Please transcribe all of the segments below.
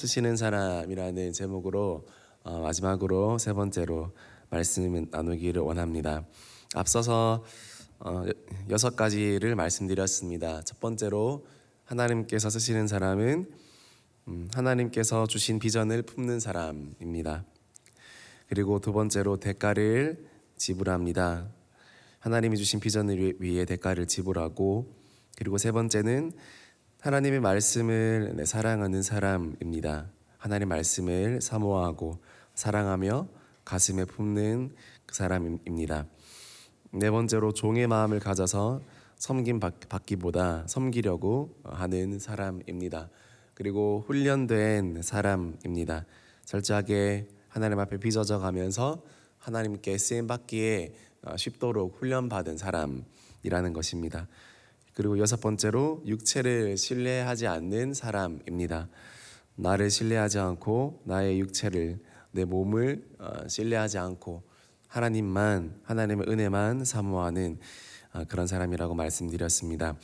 쓰시는 사람이라는 제목으로 마지막으로 세 번째로 말씀 나누기를 원합니다. 앞서서 어, 6가지를 말씀드렸습니다. 첫 번째로 하나님께서 쓰시는 사람은 하나님께서 주신 비전을 품는 사람입니다. 그리고 두 번째로 대가를 지불합니다. 하나님이 주신 비전을 위해 대가를 지불하고, 그리고 세 번째는 하나님의 말씀을 사랑하는 사람입니다. 하나님의 말씀을 사모하고 사랑하며 가슴에 품는 그 사람입니다. 네 번째로 종의 마음을 가져서 섬김 받기보다 섬기려고 하는 사람입니다. 그리고 훈련된 사람입니다. 철저하게 하나님 앞에 빚어져 가면서 하나님께 쓰임 받기에 쉽도록 훈련받은 사람이라는 것입니다. 그리고 여섯 번째로 육체를 신뢰하지 않는 사람입니다. 나를 신뢰하지 않고 나의 육체를, 내 몸을 신뢰하지 않고 하나님만, 하나님의 은혜만 사모하는 그런 사람이라고 말씀드렸습니다.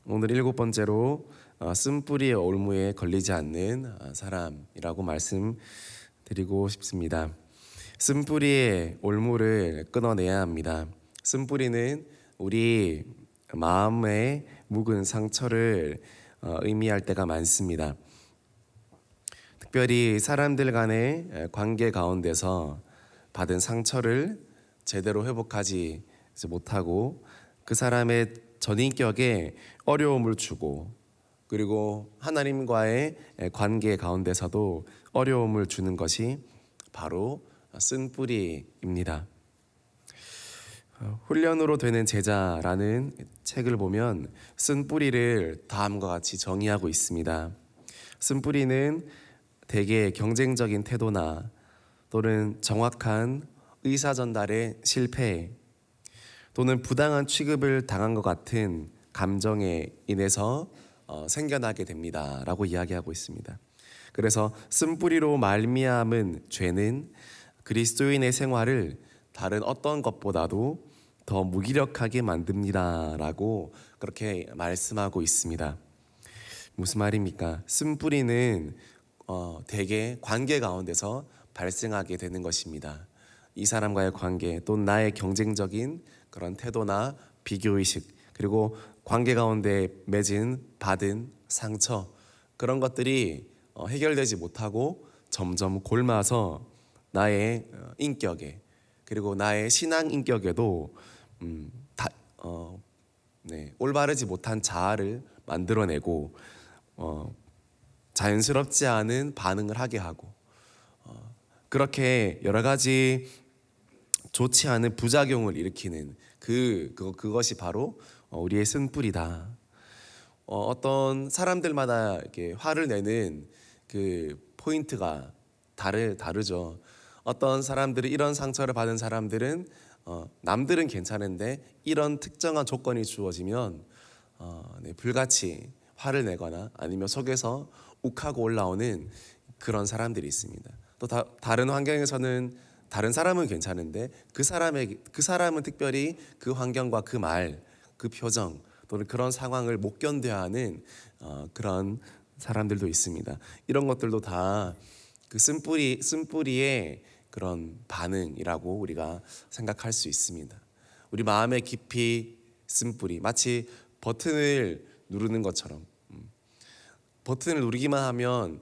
오늘 일곱 번째로 쓴뿌리의 올무에 걸리지 않는 사람이라고 말씀드리고 싶습니다. 쓴뿌리의 올무를 끊어내야 합니다. 쓴뿌리는 우리 마음의 묵은 상처를 의미할 때가 많습니다. 특별히 사람들 간의 관계 가운데서 받은 상처를 제대로 회복하지 못하고 그 사람의 전인격에 어려움을 주고, 그리고 하나님과의 관계 가운데서도 어려움을 주는 것이 바로 쓴뿌리입니다. 훈련으로 되는 제자라는 책을 보면 쓴뿌리를 다음과 같이 정의하고 있습니다. 쓴뿌리는 대개 경쟁적인 태도나 또는 정확한 의사 전달의 실패, 또는 부당한 취급을 당한 것 같은 감정에 인해서 생겨나게 됩니다 라고 이야기하고 있습니다. 그래서 쓴뿌리로 말미암은 죄는 그리스도인의 생활을 다른 어떤 것보다도 더 무기력하게 만듭니다 라고 그렇게 말씀하고 있습니다. 무슨 말입니까? 쓴뿌리는 대개 관계 가운데서 발생하게 되는 것입니다. 이 사람과의 관계, 또 나의 경쟁적인 그런 태도나 비교의식, 그리고 관계 가운데 맺은 받은 상처, 그런 것들이 해결되지 못하고 점점 골마서 나의 인격에, 그리고 나의 신앙 인격에도 올바르지 못한 자아를 만들어내고 자연스럽지 않은 반응을 하게 하고, 그렇게 여러 가지 좋지 않은 부작용을 일으키는 그것이 바로 우리의 쓴뿌리다. 어떤 사람들마다 이렇게 화를 내는 그 포인트가 다르죠. 어떤 사람들이, 이런 상처를 받은 사람들은 남들은 괜찮은데 이런 특정한 조건이 주어지면 불같이 화를 내거나 아니면 속에서 욱하고 올라오는 그런 사람들이 있습니다. 또 다른 환경에서는 다른 사람은 괜찮은데 그 사람은 특별히 그 환경과 그 말, 그 표정 또는 그런 상황을 못 견뎌야 하는 그런 사람들도 있습니다. 이런 것들도 다 그 쓴뿌리의 그런 반응이라고 우리가 생각할 수 있습니다. 우리 마음의 깊이 쓴뿌리, 마치 버튼을 누르는 것처럼, 버튼을 누르기만 하면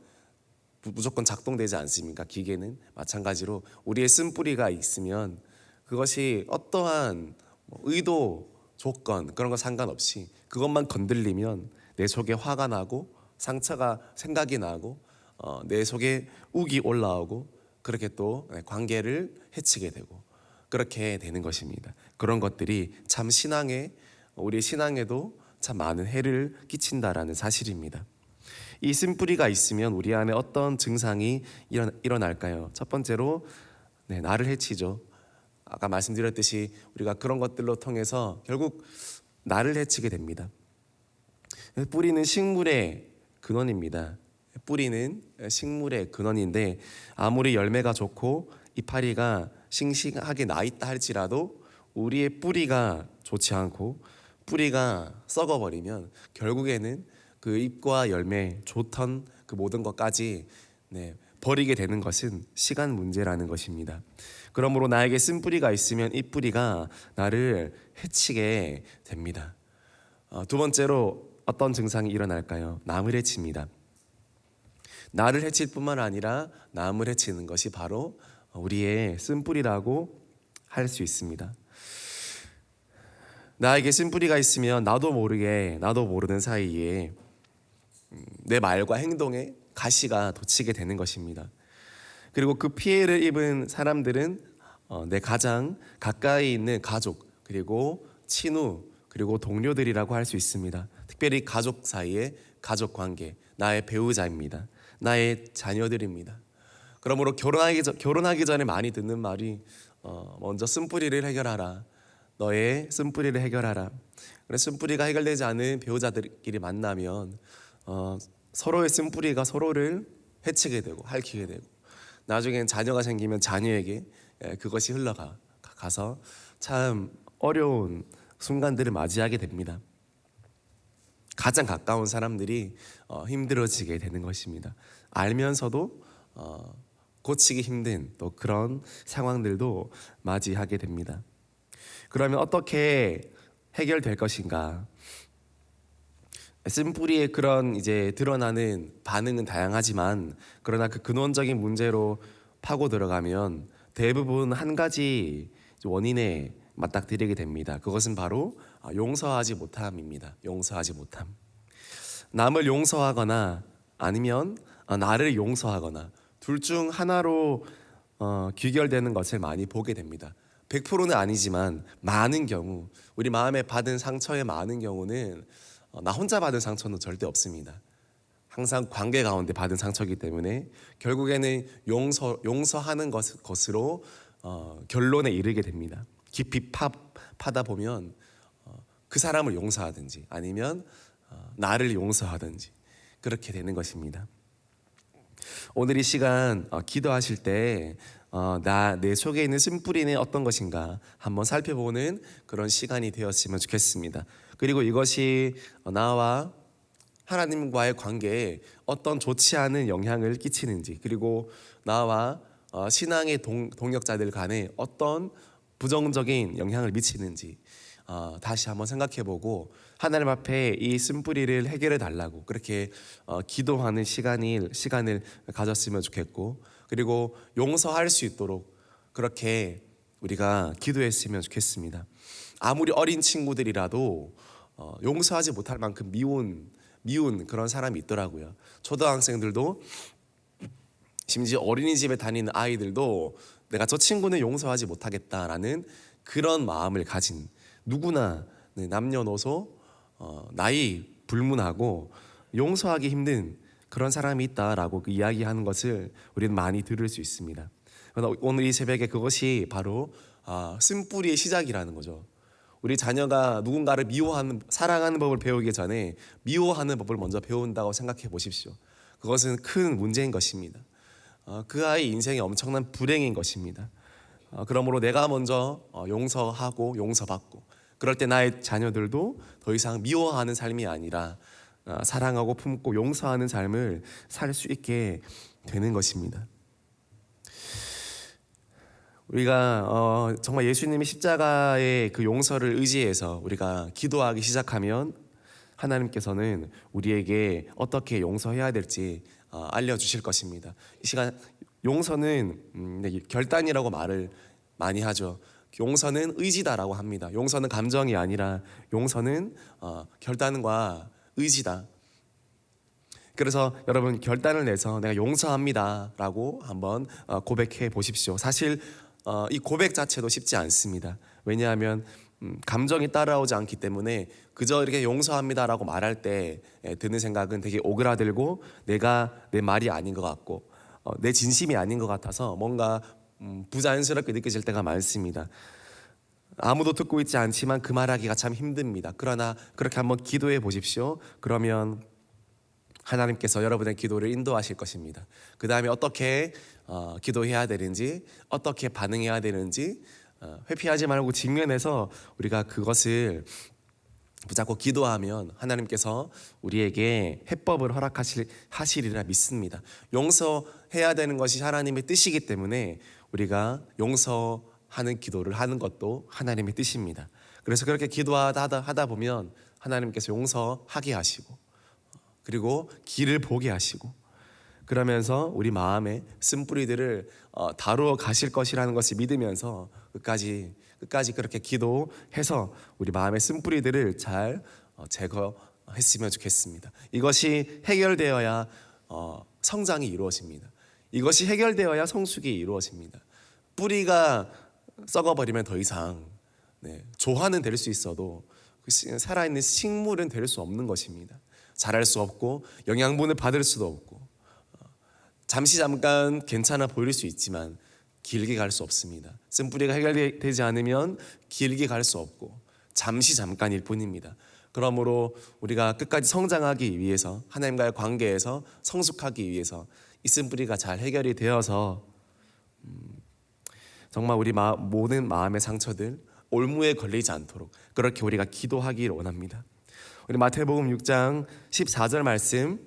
무조건 작동되지 않습니까? 기계는 마찬가지로 우리의 쓴뿌리가 있으면 그것이 어떠한 의도, 조건 그런 거 상관없이 그것만 건들리면 내 속에 화가 나고 상처가 생각이 나고 내 속에 욱이 올라오고, 그렇게 또 관계를 해치게 되고 그렇게 되는 것입니다. 그런 것들이 참 우리 신앙에도 참 많은 해를 끼친다라는 사실입니다. 이 쓴뿌리가 있으면 우리 안에 어떤 증상이 일어날까요? 첫 번째로 나를 해치죠. 아까 말씀드렸듯이 우리가 그런 것들로 통해서 결국 나를 해치게 됩니다. 뿌리는 식물의 근원입니다. 뿌리는 식물의 근원인데 아무리 열매가 좋고 이파리가 싱싱하게 나 있다 할지라도 우리의 뿌리가 좋지 않고 뿌리가 썩어버리면 결국에는 그 잎과 열매, 좋던 그 모든 것까지 버리게 되는 것은 시간 문제라는 것입니다. 그러므로 나에게 쓴뿌리가 있으면 이 뿌리가 나를 해치게 됩니다. 두 번째로 어떤 증상이 일어날까요? 남을 해칩니다. 나를 해칠 뿐만 아니라 남을 해치는 것이 바로 우리의 쓴뿌리라고 할 수 있습니다. 나에게 쓴뿌리가 있으면 나도 모르는 사이에 내 말과 행동에 가시가 돋치게 되는 것입니다. 그리고 그 피해를 입은 사람들은 내 가장 가까이 있는 가족, 그리고 친구, 그리고 동료들이라고 할 수 있습니다. 특별히 가족 사이의 가족 관계, 나의 배우자입니다. 나의 자녀들입니다. 그러므로 결혼하기 전에 많이 듣는 말이 먼저 쓴뿌리를 해결하라. 너의 쓴뿌리를 해결하라. 그래서 쓴뿌리가 해결되지 않은 배우자들끼리 만나면 서로의 쓴뿌리가 서로를 해치게 되고 핥히게 되고, 나중엔 자녀가 생기면 자녀에게 그것이 흘러가서 참 어려운 순간들을 맞이하게 됩니다. 가장 가까운 사람들이 힘들어지게 되는 것입니다. 알면서도 고치기 힘든 또 그런 상황들도 맞이하게 됩니다. 그러면 어떻게 해결될 것인가? 쓴뿌리의 그런 이제 드러나는 반응은 다양하지만, 그러나 그 근원적인 문제로 파고 들어가면 대부분 한 가지 원인에 맞닥뜨리게 됩니다. 그것은 바로 용서하지 못함입니다. 용서하지 못함. 남을 용서하거나 아니면 나를 용서하거나 둘 중 하나로 귀결되는 것을 많이 보게 됩니다. 100%는 아니지만 많은 경우, 우리 마음에 받은 상처의 많은 경우는 나 혼자 받은 상처는 절대 없습니다. 항상 관계 가운데 받은 상처이기 때문에 결국에는 용서하는 것으로 결론에 이르게 됩니다. 깊이 파다 보면 그 사람을 용서하든지 아니면 나를 용서하든지 그렇게 되는 것입니다. 오늘 이 시간 기도하실 때 내 속에 있는 쓴뿌리는 어떤 것인가 한번 살펴보는 그런 시간이 되었으면 좋겠습니다. 그리고 이것이 나와 하나님과의 관계에 어떤 좋지 않은 영향을 끼치는지, 그리고 나와 신앙의 동역자들 간에 어떤 부정적인 영향을 미치는지 다시 한번 생각해보고 하나님 앞에 이 쓴뿌리를 해결해 달라고 그렇게 기도하는 시간을 가졌으면 좋겠고, 그리고 용서할 수 있도록 그렇게 우리가 기도했으면 좋겠습니다. 아무리 어린 친구들이라도 용서하지 못할 만큼 미운 그런 사람이 있더라고요. 초등학생들도, 심지어 어린이집에 다니는 아이들도 내가 저 친구는 용서하지 못하겠다라는 그런 마음을 가진, 누구나 남녀노소 나이 불문하고 용서하기 힘든 그런 사람이 있다라고 이야기하는 것을 우리는 많이 들을 수 있습니다. 그러나 오늘 이 새벽에 그것이 바로 쓴뿌리의 시작이라는 거죠. 우리 자녀가 누군가를 사랑하는 법을 배우기 전에 미워하는 법을 먼저 배운다고 생각해 보십시오. 그것은 큰 문제인 것입니다. 그 아이 인생에 엄청난 불행인 것입니다. 그러므로 내가 먼저 용서하고 용서받고, 그럴 때 나의 자녀들도 더 이상 미워하는 삶이 아니라 사랑하고 품고 용서하는 삶을 살 수 있게 되는 것입니다. 우리가 정말 예수님의 십자가의 그 용서를 의지해서 우리가 기도하기 시작하면 하나님께서는 우리에게 어떻게 용서해야 될지 알려주실 것입니다. 이 시간 용서는 결단이라고 말을 많이 하죠. 용서는 의지다라고 합니다. 용서는 감정이 아니라 용서는 결단과 의지다. 그래서 여러분 결단을 내서 내가 용서합니다라고 한번 고백해 보십시오. 사실 이 고백 자체도 쉽지 않습니다. 왜냐하면 감정이 따라오지 않기 때문에 그저 이렇게 용서합니다라고 말할 때 드는 생각은 되게 오그라들고 내가 내 말이 아닌 것 같고 내 진심이 아닌 것 같아서 뭔가 부자연스럽게 느껴질 때가 많습니다. 아무도 듣고 있지 않지만 그 말하기가 참 힘듭니다. 그러나 그렇게 한번 기도해 보십시오. 그러면 하나님께서 여러분의 기도를 인도하실 것입니다. 그 다음에 어떻게 기도해야 되는지, 어떻게 반응해야 되는지 회피하지 말고 직면해서 우리가 그것을 붙잡고 기도하면 하나님께서 우리에게 해법을 허락하시리라 믿습니다. 용서해야 되는 것이 하나님의 뜻이기 때문에 우리가 용서하는 기도를 하는 것도 하나님의 뜻입니다. 그래서 그렇게 기도하다 보면 하나님께서 용서하게 하시고, 그리고 길을 보게 하시고, 그러면서 우리 마음의 쓴뿌리들을 다루어 가실 것이라는 것을 믿으면서 끝까지 그렇게 기도해서 우리 마음의 쓴뿌리들을 잘 제거했으면 좋겠습니다. 이것이 해결되어야 성장이 이루어집니다. 이것이 해결되어야 성숙이 이루어집니다. 뿌리가 썩어버리면 더 이상 조화는 될 수 있어도 살아있는 식물은 될 수 없는 것입니다. 자랄 수 없고 영양분을 받을 수도 없고, 잠깐 괜찮아 보일 수 있지만 길게 갈 수 없습니다. 쓴뿌리가 해결되지 않으면 길게 갈 수 없고 잠깐일 뿐입니다. 그러므로 우리가 끝까지 성장하기 위해서, 하나님과의 관계에서 성숙하기 위해서 이 쓴뿌리가 잘 해결이 되어서 정말 우리 모든 마음의 상처들 올무에 걸리지 않도록 그렇게 우리가 기도하기를 원합니다. 우리 마태복음 6장 14절 말씀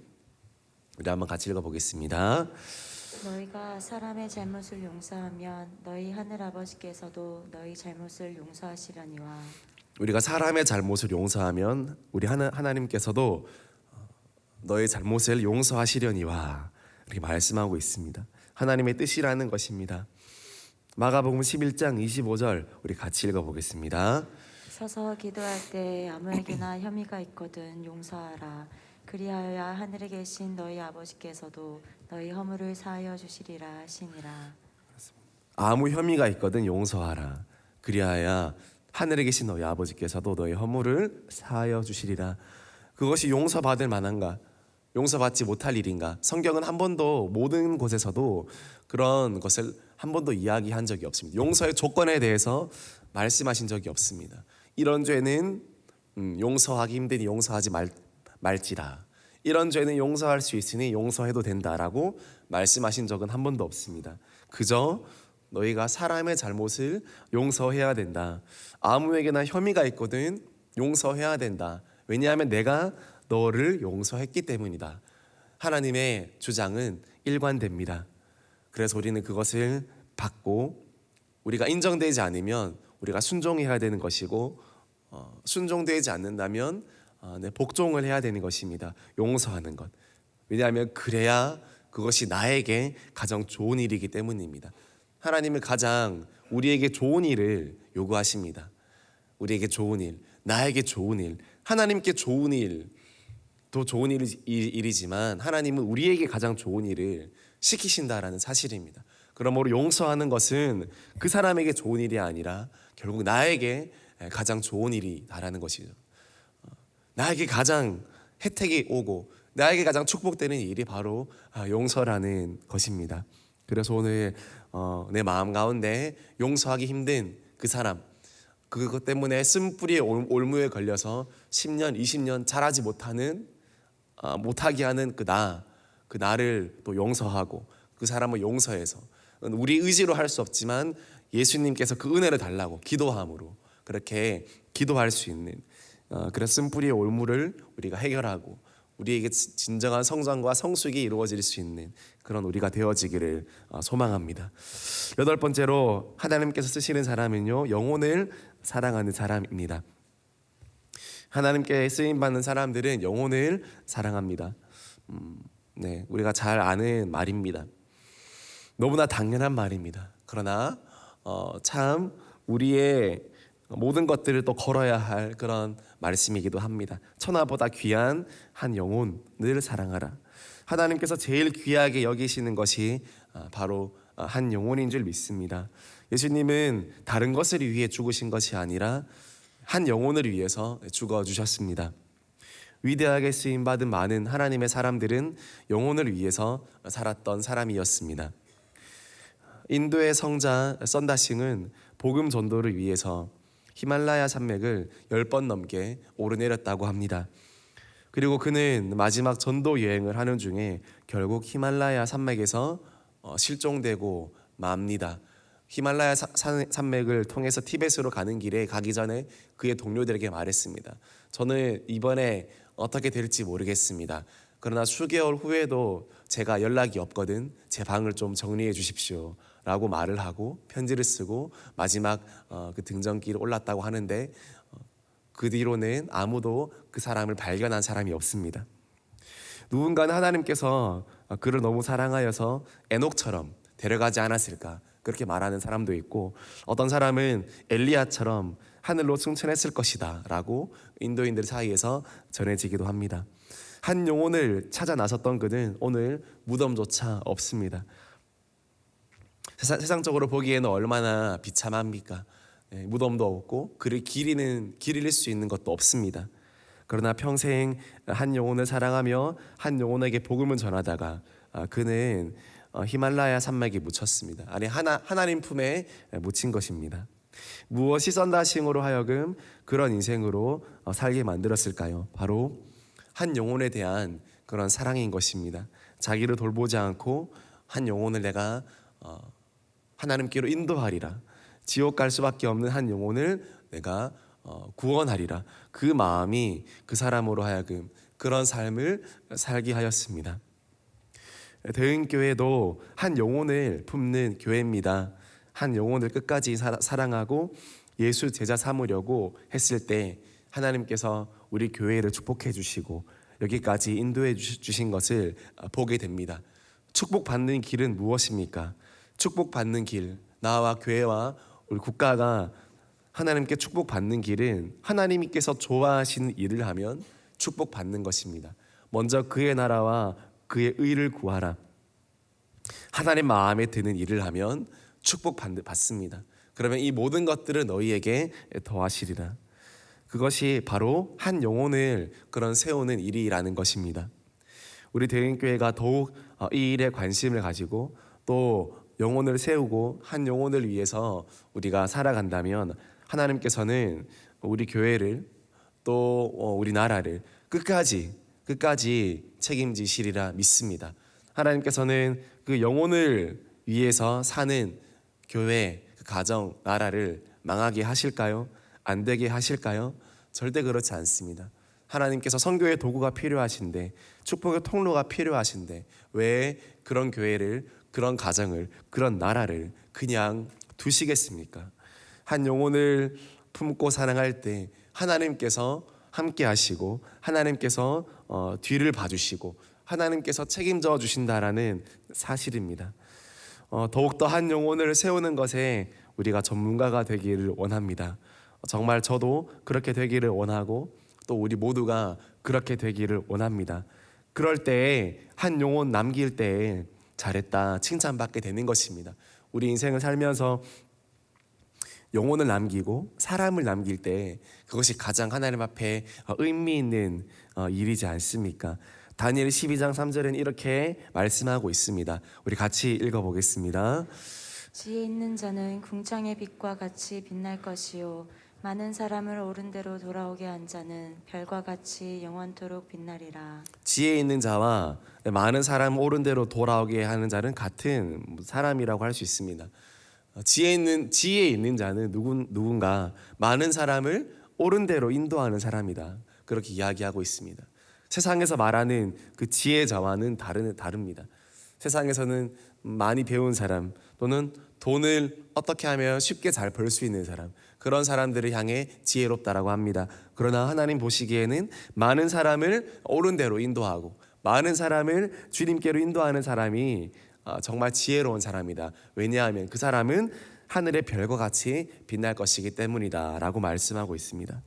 우리 한번 같이 읽어보겠습니다. 너희가 사람의 잘못을 용서하면 너희 하늘 아버지께서도 너희 잘못을 용서하시려니와. 우리가 사람의 잘못을 용서하면 우리 하나님께서도 너의 잘못을 용서하시려니와 이렇게 말씀하고 있습니다. 하나님의 뜻이라는 것입니다. 마가복음 11장 25절 우리 같이 읽어보겠습니다. 서서 기도할 때 아무에게나 혐의가 있거든 용서하라. 그리하여야 하늘에 계신 너희 아버지께서도 너희 허물을 사하여 주시리라 하시니라. 아무 혐의가 있거든 용서하라. 그리하여야 하늘에 계신 너희 아버지께서도 너희 허물을 사하여 주시리라. 그것이 용서받을 만한가? 용서받지 못할 일인가? 성경은 한 번도 모든 곳에서도 그런 것을 한 번도 이야기한 적이 없습니다. 용서의 조건에 대해서 말씀하신 적이 없습니다. 이런 죄는 용서하기 힘드니 용서하지 말지라. 이런 죄는 용서할 수 있으니 용서해도 된다라고 말씀하신 적은 한 번도 없습니다. 그저 너희가 사람의 잘못을 용서해야 된다. 아무에게나 혐의가 있거든 용서해야 된다. 왜냐하면 내가 너를 용서했기 때문이다. 하나님의 주장은 일관됩니다. 그래서 우리는 그것을 받고 우리가 인정되지 않으면 우리가 순종해야 되는 것이고, 순종되지 않는다면 복종을 해야 되는 것입니다. 용서하는 것. 왜냐하면 그래야 그것이 나에게 가장 좋은 일이기 때문입니다. 하나님은 가장 우리에게 좋은 일을 요구하십니다. 우리에게 좋은 일, 나에게 좋은 일, 하나님께 좋은 일도 좋은 일이지만 하나님은 우리에게 가장 좋은 일을 시키신다라는 사실입니다. 그러므로 용서하는 것은 그 사람에게 좋은 일이 아니라 결국 나에게 가장 좋은 일이다라는 것이죠. 나에게 가장 혜택이 오고 나에게 가장 축복되는 일이 바로 용서라는 것입니다. 그래서 오늘 내 마음 가운데 용서하기 힘든 그 사람, 그것 때문에 쓴뿌리의 올무에 걸려서 10년, 20년 자라지 못하게 하는 그 나를 또 용서하고 그 사람을 용서해서 우리 의지로 할 수 없지만 예수님께서 그 은혜를 달라고 기도함으로 그렇게 기도할 수 있는, 그래서 쓴뿌리의 올무를 우리가 해결하고 우리에게 진정한 성장과 성숙이 이루어질 수 있는 그런 우리가 되어지기를 소망합니다. 8번째로 하나님께서 쓰시는 사람은요, 영혼을 사랑하는 사람입니다. 하나님께 쓰임받는 사람들은 영혼을 사랑합니다. 우리가 잘 아는 말입니다. 너무나 당연한 말입니다. 그러나 참 우리의 모든 것들을 또 걸어야 할 그런 말씀이기도 합니다. 천하보다 귀한 한 영혼을 사랑하라. 하나님께서 제일 귀하게 여기시는 것이 바로 한 영혼인 줄 믿습니다. 예수님은 다른 것을 위해 죽으신 것이 아니라 한 영혼을 위해서 죽어주셨습니다. 위대하게 쓰임받은 많은 하나님의 사람들은 영혼을 위해서 살았던 사람이었습니다. 인도의 성자 썬다싱은 복음 전도를 위해서 히말라야 산맥을 10번 넘게 오르내렸다고 합니다. 그리고 그는 마지막 전도 여행을 하는 중에 결국 히말라야 산맥에서 실종되고 맙니다. 히말라야 산맥을 통해서 티베트로 가는 길에 가기 전에 그의 동료들에게 말했습니다. 저는 이번에 어떻게 될지 모르겠습니다. 그러나 수개월 후에도 제가 연락이 없거든 제 방을 좀 정리해 주십시오 라고 말을 하고 편지를 쓰고 마지막 그 등정길을 올랐다고 하는데 그 뒤로는 아무도 그 사람을 발견한 사람이 없습니다. 누군가는 하나님께서 그를 너무 사랑하여서 에녹처럼 데려가지 않았을까 그렇게 말하는 사람도 있고, 어떤 사람은 엘리야처럼 하늘로 승천했을 것이다 라고 인도인들 사이에서 전해지기도 합니다. 한 영혼을 찾아 나섰던 그는 오늘 무덤조차 없습니다. 세상적으로 보기에는 얼마나 비참합니까? 무덤도 없고 그를 기릴 수 있는 것도 없습니다. 그러나 평생 한 영혼을 사랑하며 한 영혼에게 복음을 전하다가 그는 히말라야 산맥에 묻혔습니다. 아니 하나님 품에 묻힌 것입니다. 무엇이 썬다싱으로 하여금 그런 인생으로 살게 만들었을까요? 바로 한 영혼에 대한 그런 사랑인 것입니다. 자기를 돌보지 않고 한 영혼을 내가 하나님께로 인도하리라, 지옥 갈 수밖에 없는 한 영혼을 내가 구원하리라, 그 마음이 그 사람으로 하여금 그런 삶을 살게 하였습니다. 대흥교회도 한 영혼을 품는 교회입니다. 한 영혼을 끝까지 사랑하고 예수 제자 삼으려고 했을 때 하나님께서 우리 교회를 축복해 주시고 여기까지 인도해 주신 것을 보게 됩니다. 축복받는 길은 무엇입니까? 축복받는 길, 나와 교회와 우리 국가가 하나님께 축복받는 길은 하나님께서 좋아하시는 일을 하면 축복받는 것입니다. 먼저 그의 나라와 그의 의를 구하라. 하나님 마음에 드는 일을 하면 축복받습니다. 그러면 이 모든 것들을 너희에게 더하시리라. 그것이 바로 한 영혼을 그런 세우는 일이라는 것입니다. 우리 대흥교회가 더욱 이 일에 관심을 가지고 또 영혼을 세우고 한 영혼을 위해서 우리가 살아간다면 하나님께서는 우리 교회를 또 우리 나라를 끝까지 책임지시리라 믿습니다. 하나님께서는 그 영혼을 위해서 사는 교회, 그 가정, 나라를 망하게 하실까요? 안 되게 하실까요? 절대 그렇지 않습니다. 하나님께서 선교의 도구가 필요하신데, 축복의 통로가 필요하신데 왜 그런 교회를, 그런 가정을, 그런 나라를 그냥 두시겠습니까? 한 영혼을 품고 사랑할 때 하나님께서 함께 하시고 하나님께서 뒤를 봐주시고 하나님께서 책임져 주신다라는 사실입니다. 더욱더 한 영혼을 세우는 것에 우리가 전문가가 되기를 원합니다. 정말 저도 그렇게 되기를 원하고 또 우리 모두가 그렇게 되기를 원합니다. 그럴 때에 한 영혼 남길 때에 잘했다 칭찬받게 되는 것입니다. 우리 인생을 살면서 영혼을 남기고 사람을 남길 때 그것이 가장 하나님 앞에 의미 있는 일이지 않습니까? 다니엘 12장 3절은 이렇게 말씀하고 있습니다. 우리 같이 읽어보겠습니다. 지혜 있는 자는 궁창의 빛과 같이 빛날 것이요 많은 사람을 옳은 대로 돌아오게 한 자는 별과 같이 영원토록 빛나리라. 지혜 있는 자와 많은 사람 옳은 대로 돌아오게 하는 자는 같은 사람이라고 할 수 있습니다. 지혜 있는 자는 누군가 많은 사람을 옳은 대로 인도하는 사람이다. 그렇게 이야기하고 있습니다. 세상에서 말하는 그 지혜자와는 다릅니다. 세상에서는 많이 배운 사람 또는 돈을 어떻게 하면 쉽게 잘 벌 수 있는 사람, 그런 사람들을 향해 지혜롭다라고 합니다. 그러나 하나님 보시기에는 많은 사람을 옳은 대로 인도하고 많은 사람을 주님께로 인도하는 사람이 정말 지혜로운 사람이다. 왜냐하면 그 사람은 하늘의 별과 같이 빛날 것이기 때문이다 라고 말씀하고 있습니다.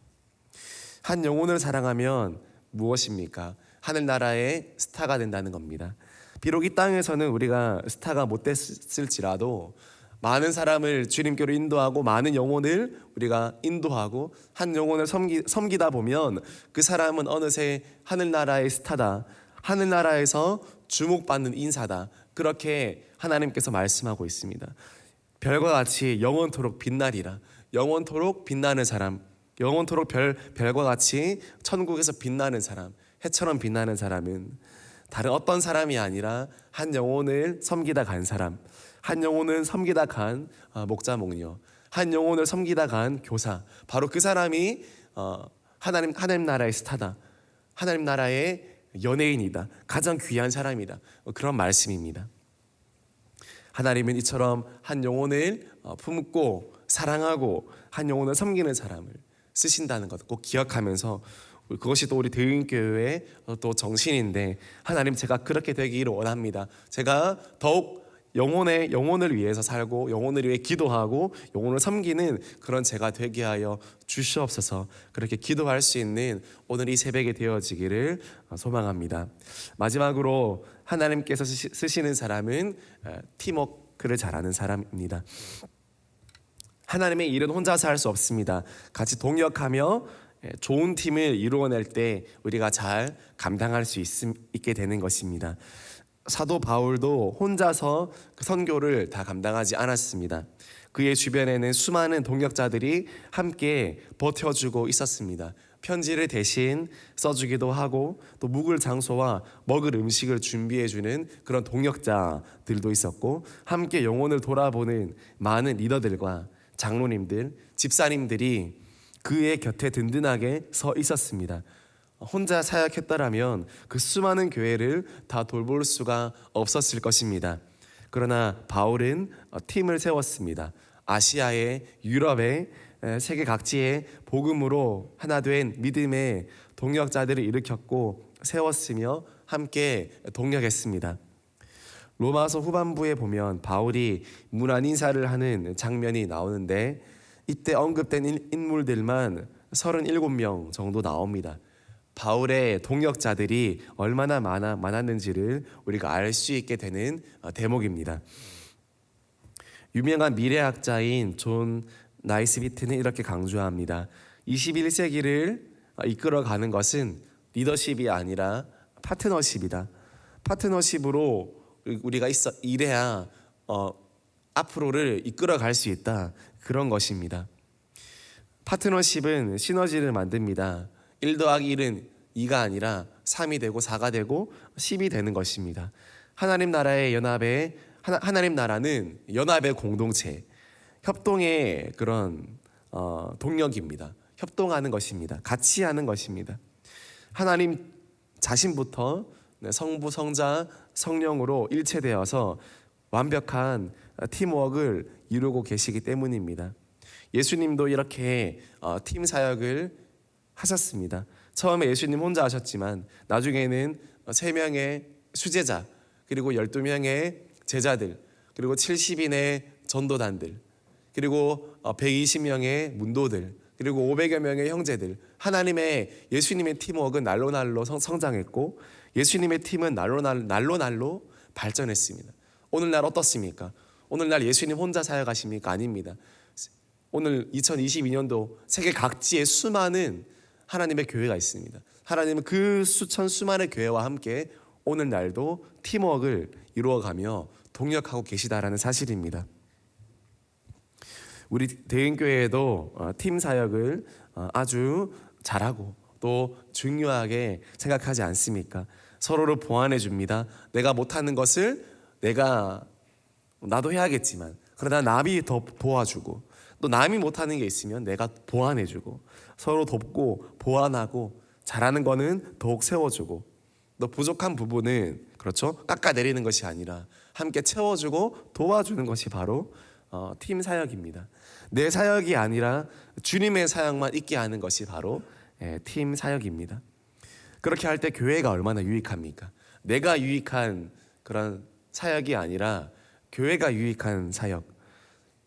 한 영혼을 사랑하면 무엇입니까? 하늘나라의 스타가 된다는 겁니다. 비록 이 땅에서는 우리가 스타가 못 됐을지라도 많은 사람을 주님께로 인도하고 많은 영혼을 우리가 인도하고 한 영혼을 섬기다 보면 그 사람은 어느새 하늘나라의 스타다, 하늘나라에서 주목받는 인사다, 그렇게 하나님께서 말씀하고 있습니다. 별과 같이 영원토록 빛나리라. 영원토록 빛나는 사람, 영원토록 별과 같이 천국에서 빛나는 사람, 해처럼 빛나는 사람은 다른 어떤 사람이 아니라 한 영혼을 섬기다 간 사람, 한 영혼을 섬기다 간 목자 목녀, 한 영혼을 섬기다 간 교사, 바로 그 사람이 하나님 나라의 스타다, 하나님 나라의 연예인이다, 가장 귀한 사람이다, 그런 말씀입니다. 하나님은 이처럼 한 영혼을 품고 사랑하고 한 영혼을 섬기는 사람을 쓰신다는 것 꼭 기억하면서, 그것이 또 우리 대인교회의 또 정신인데, 하나님 제가 그렇게 되기를 원합니다. 제가 더욱 영혼을 위해서 살고 영혼을 위해 기도하고 영혼을 섬기는 그런 제가 되게 하여 주시옵소서. 그렇게 기도할 수 있는 오늘 이 새벽이 되어지기를 소망합니다. 마지막으로 하나님께서 쓰시는 사람은 팀워크를 잘하는 사람입니다. 하나님의 일은 혼자서 할 수 없습니다. 같이 동역하며 좋은 팀을 이루어낼 때 우리가 잘 감당할 수 있게 되는 것입니다. 사도 바울도 혼자서 그 선교를 다 감당하지 않았습니다. 그의 주변에는 수많은 동역자들이 함께 버텨주고 있었습니다. 편지를 대신 써주기도 하고 또 묵을 장소와 먹을 음식을 준비해주는 그런 동역자들도 있었고, 함께 영혼을 돌아보는 많은 리더들과 장로님들, 집사님들이 그의 곁에 든든하게 서 있었습니다. 혼자 사역했더라면 그 수많은 교회를 다 돌볼 수가 없었을 것입니다. 그러나 바울은 팀을 세웠습니다. 아시아에, 유럽에, 세계 각지에 복음으로 하나 된 믿음의 동역자들을 일으켰고 세웠으며 함께 동역했습니다. 로마서 후반부에 보면 바울이 문안 인사를 하는 장면이 나오는데, 이때 언급된 인물들만 37명 정도 나옵니다. 바울의 동역자들이 얼마나 많았는지를 우리가 알 수 있게 되는 대목입니다. 유명한 미래학자인 존 나이스비트는 이렇게 강조합니다. 21세기를 이끌어가는 것은 리더십이 아니라 파트너십이다. 파트너십으로 우리가 일해야 앞으로를 이끌어갈 수 있다, 그런 것입니다. 파트너십은 시너지를 만듭니다. 1 더하기 1은 2가 아니라 3이 되고 4가 되고 10이 되는 것입니다. 하나님 나라의 하나님 나라는 연합의 공동체, 협동의 그런 동력입니다. 협동하는 것입니다. 같이 하는 것입니다. 하나님 자신부터 성부, 성자, 성령으로 일체되어서 완벽한 팀워크를 이루고 계시기 때문입니다. 예수님도 이렇게 팀 사역을 하셨습니다. 처음에 예수님 혼자 하셨지만 나중에는 3명의 수제자, 그리고 12명의 제자들, 그리고 70인의 전도단들, 그리고 120명의 문도들, 그리고 500여 명의 형제들, 예수님의 팀워크는 날로 성장했고 예수님의 팀은 날로 발전했습니다. 오늘날 어떻습니까? 오늘날 예수님 혼자 사역하십니까? 아닙니다. 오늘 2022년도 세계 각지에 수많은 하나님의 교회가 있습니다. 하나님은 그 수많은 교회와 함께 오늘날도 팀워크를 이루어가며 동역하고 계시다라는 사실입니다. 우리 대인교회에도 팀 사역을 아주 잘하고 또 중요하게 생각하지 않습니까? 서로를 보완해 줍니다. 내가 못하는 것을 나도 해야겠지만, 그러나 남이 더 도와주고, 또 남이 못하는 게 있으면 내가 보완해 주고, 서로 돕고 보완하고, 잘하는 거는 더욱 세워주고, 또 부족한 부분은 그렇죠, 깎아내리는 것이 아니라 함께 채워주고 도와주는 것이 바로 팀 사역입니다. 내 사역이 아니라 주님의 사역만 있게 하는 것이 바로 팀 사역입니다. 그렇게 할 때 교회가 얼마나 유익합니까? 내가 유익한 그런 사역이 아니라 교회가 유익한 사역,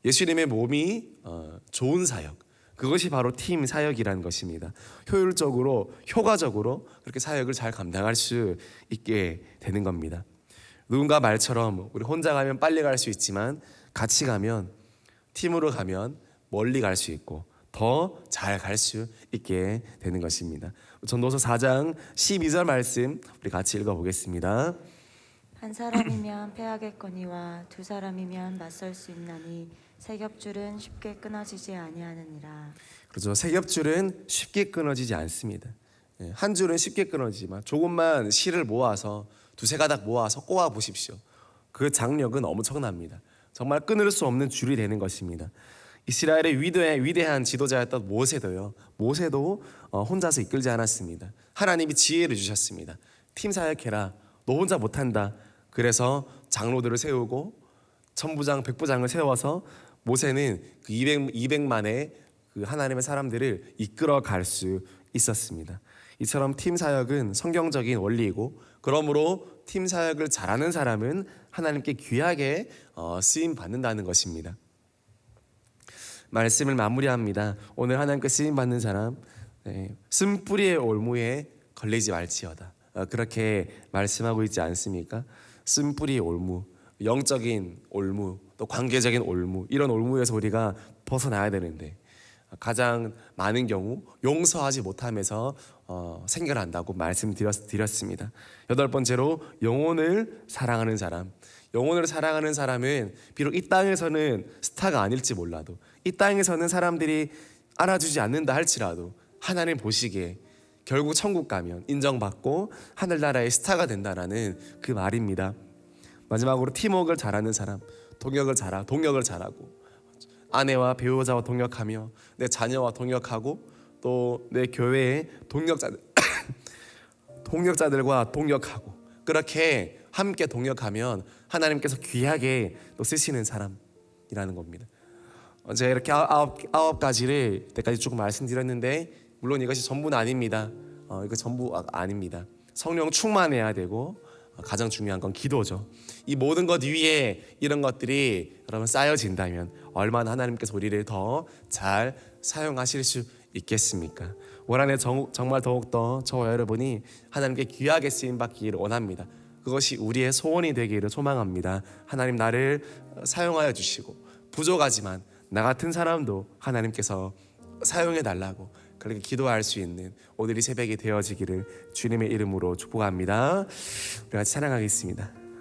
예수님의 몸이 좋은 사역, 그것이 바로 팀 사역이라는 것입니다. 효율적으로, 효과적으로 그렇게 사역을 잘 감당할 수 있게 되는 겁니다. 누군가 말처럼 우리 혼자 가면 빨리 갈 수 있지만 같이 가면, 팀으로 가면 멀리 갈 수 있고 더 잘 갈 수 있게 되는 것입니다. 전도서 4장 12절 말씀 우리 같이 읽어보겠습니다. 한 사람이면 패하겠거니와 두 사람이면 맞설 수 있나니 세 겹줄은 쉽게 끊어지지 아니하느니라. 그렇죠. 세 겹줄은 쉽게 끊어지지 않습니다. 한 줄은 쉽게 끊어지지만 조금만 실을 모아서 두세 가닥 모아서 꼬아 보십시오. 그 장력은 엄청납니다. 정말 끊을 수 없는 줄이 되는 것입니다. 이스라엘의 위대한 지도자였던 모세도 혼자서 이끌지 않았습니다. 하나님이 지혜를 주셨습니다. 팀 사역해라. 너 혼자 못한다. 그래서 장로들을 세우고 천부장, 백부장을 세워서 모세는 그 200만의 그 하나님의 사람들을 이끌어 갈 수 있었습니다. 이처럼 팀 사역은 성경적인 원리이고, 그러므로 팀 사역을 잘하는 사람은 하나님께 귀하게 쓰임 받는다는 것입니다. 말씀을 마무리합니다. 오늘 하나님께 쓰임 받는 사람, 쓴뿌리의 올무에 걸리지 말지어다. 그렇게 말씀하고 있지 않습니까? 쓴뿌리의 올무, 영적인 올무, 또 관계적인 올무, 이런 올무에서 우리가 벗어나야 되는데 가장 많은 경우 용서하지 못하면서 생겨난다고 말씀드렸습니다. 8번째로 영혼을 사랑하는 사람. 영혼을 사랑하는 사람은 비록 이 땅에서는 스타가 아닐지 몰라도, 이 땅에서는 사람들이 알아주지 않는다 할지라도 하나님 보시기에 결국 천국 가면 인정받고 하늘나라의 스타가 된다라는 그 말입니다. 마지막으로 팀워크를 잘하는 사람, 동역을 잘하고 아내와 배우자와 동역하며 내 자녀와 동역하고 또 내 교회의 동역자들과 동역하고, 그렇게 함께 동역하면 하나님께서 귀하게 또 쓰시는 사람이라는 겁니다. 제가 이렇게 아홉 가지를 때까지 조금 말씀드렸는데, 물론 이것이 전부는 아닙니다. 이거 전부 아닙니다. 성령 충만해야 되고, 가장 중요한 건 기도죠. 이 모든 것 위에 이런 것들이 여러분 쌓여진다면 얼마나 하나님께서 우리를 더 잘 사용하실 수 있겠습니까? 올 한해 정말 더욱더 저와 여러분이 하나님께 귀하게 쓰임받기를 원합니다. 그것이 우리의 소원이 되기를 소망합니다. 하나님 나를 사용하여 주시고, 부족하지만 나 같은 사람도 하나님께서 사용해 달라고 그렇게 기도할 수 있는 오늘이 새벽이 되어지기를 주님의 이름으로 축복합니다. 우리 같이 찬양하겠습니다.